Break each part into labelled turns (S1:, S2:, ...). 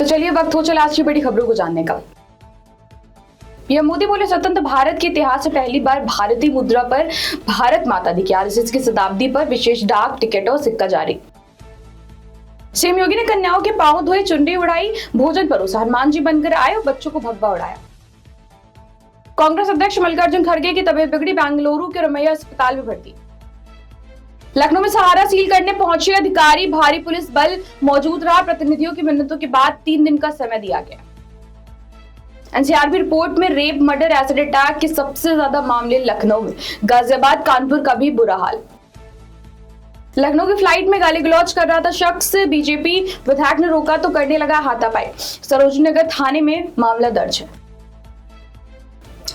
S1: तो चलिए वक्त हो चला आज की बड़ी खबरों को जानने का। पीएम मोदी बोले, स्वतंत्र भारत के इतिहास से पहली बार भारतीय मुद्रा पर भारत माता दी की आरएसएस की शताब्दी पर विशेष डाक टिकट और सिक्का जारी। सीएम योगी ने कन्याओं के पांव धोए, चुनरी उड़ाई, भोजन परोसा, हनुमान जी बनकर आए और बच्चों को भगवा उड़ाया। कांग्रेस अध्यक्ष मल्लिकार्जुन खड़गे की तबीयत बिगड़ी, बेंगलुरु के रमैया अस्पताल में भर्ती। लखनऊ में सहारा सील करने पहुंचे अधिकारी, भारी पुलिस बल मौजूद रहा, प्रतिनिधियों की मिन्नतों के बाद 3 दिन का समय दिया गया। एनसीआरबी रिपोर्ट में रेप, मर्डर, एसिड अटैक के सबसे ज्यादा मामले लखनऊ में, गाजियाबाद, कानपुर का भी बुरा हाल। लखनऊ की फ्लाइट में गाली गलौज कर रहा था शख्स, बीजेपी विधायक ने रोका तो करने लगा हाथापाई। सरोजनी नगर थाने में मामला दर्ज है।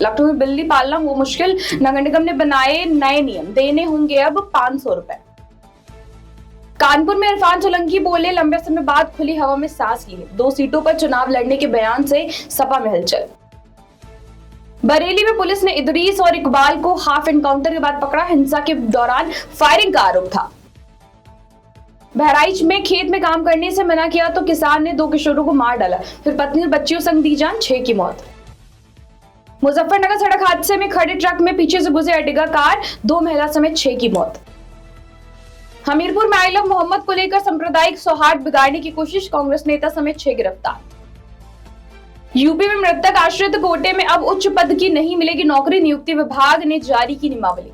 S1: लखनऊ में बिल्ली पालना हो मुश्किल, नगर निगम ने बनाए नए नियम, देने होंगे अब 500 रुपए। कानपुर में इरफान सोलंकी बोले, लंबे समय बाद खुली हवा में सांस लिए, 2 सीटों पर चुनाव लड़ने के बयान से सपा में हलचल। बरेली में पुलिस ने इदरीस और इकबाल को हाफ एनकाउंटर के बाद पकड़ा, हिंसा के दौरान फायरिंग का आरोप था। बहराइच में खेत में काम करने से मना किया तो किसान ने 2 किशोरों को मार डाला, फिर पत्नी और बच्चियों संग दी जान, 6 की मौत। मुजफ्फरनगर सड़क हादसे में खड़े ट्रक में पीछे से घुसे अर्टिगा कार, 2 महिला समेत 6 की मौत। हमीरपुर में आई लव मोहम्मद को लेकर सांप्रदायिक सौहार्द बिगाड़ने की कोशिश, कांग्रेस नेता समेत 6 गिरफ्तार। यूपी में मृतक आश्रित कोटे में अब उच्च पद की नहीं मिलेगी नौकरी, नियुक्ति विभाग ने जारी की नियमावली।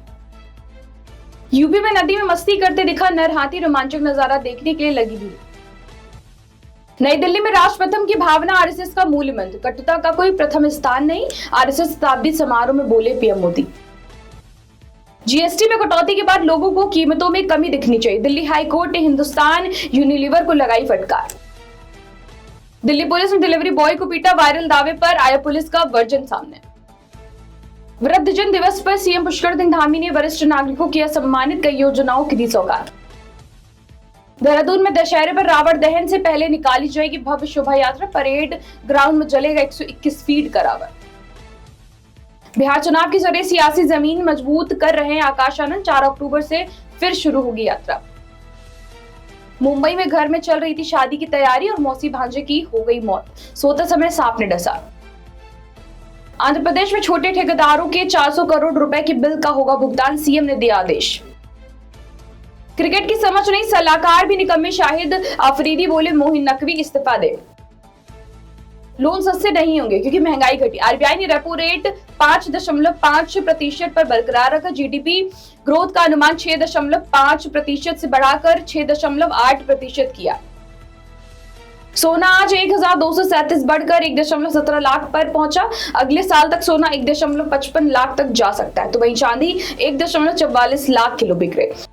S1: यूपी में नदी में मस्ती करते दिखा नर हाथी, रोमांचक नजारा देखने के लिए लगी भीड़। नई दिल्ली में राष्ट्र प्रथम की भावना आरएसएस का मूल मंत्र, कटुता का कोई प्रथम स्थान नहीं, आरएसएस शताब्दी समारोह में बोले पीएम मोदी। जीएसटी में कटौती के बाद लोगों को कीमतों में कमी दिखनी चाहिए, दिल्ली हाई कोर्ट ने हिंदुस्तान यूनिलीवर को लगाई फटकार। दिल्ली पुलिस ने डिलीवरी बॉय को पीटा, वायरल दावे पर आया पुलिस का वर्जन सामने। वृद्धजन दिवस पर सीएम पुष्कर सिंह धामी ने वरिष्ठ नागरिकों किया सम्मानित, कई योजनाओं की दी सौगात। देहरादून में दशहरे पर रावण दहन से पहले निकाली जाएगी भव्य शोभा यात्रा, परेड ग्राउंड में जलेगा 121 फीट का रावण। बिहार चुनाव की जरिए सियासी जमीन मजबूत कर रहे हैं आकाश आनंद, 4 अक्टूबर से फिर शुरू होगी यात्रा। मुंबई में घर में चल रही थी शादी की तैयारी और मौसी भांजे की हो गई मौत, सोते समय सांप ने डसा। आंध्र प्रदेश में छोटे ठेकेदारों के 400 करोड़ रुपए के बिल का होगा भुगतान, सीएम ने दिया आदेश। क्रिकेट की समझ नहीं, सलाहकार भी निकम्मे, शाहिद अफरीदी बोले मोहिन नकवी इस्तीफा दे। लोन सस्ते नहीं होंगे क्योंकि महंगाई घटी, आरबीआई ने रेपो रेट 5.5% पर बरकरार रखा, जीडीपी ग्रोथ का अनुमान 6.5% से बढ़ाकर 6.8% किया। सोना आज 1237 बढ़कर 1.17 लाख पर पहुंचा, अगले साल तक सोना 1.55 लाख तक जा सकता है, तो वहीं चांदी 1.44 लाख किलो बिक रहे।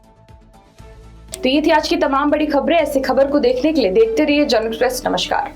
S1: तो ये थी आज की तमाम बड़ी खबरें। ऐसी खबर को देखने के लिए देखते रहिए जनता एक्सप्रेस। नमस्कार।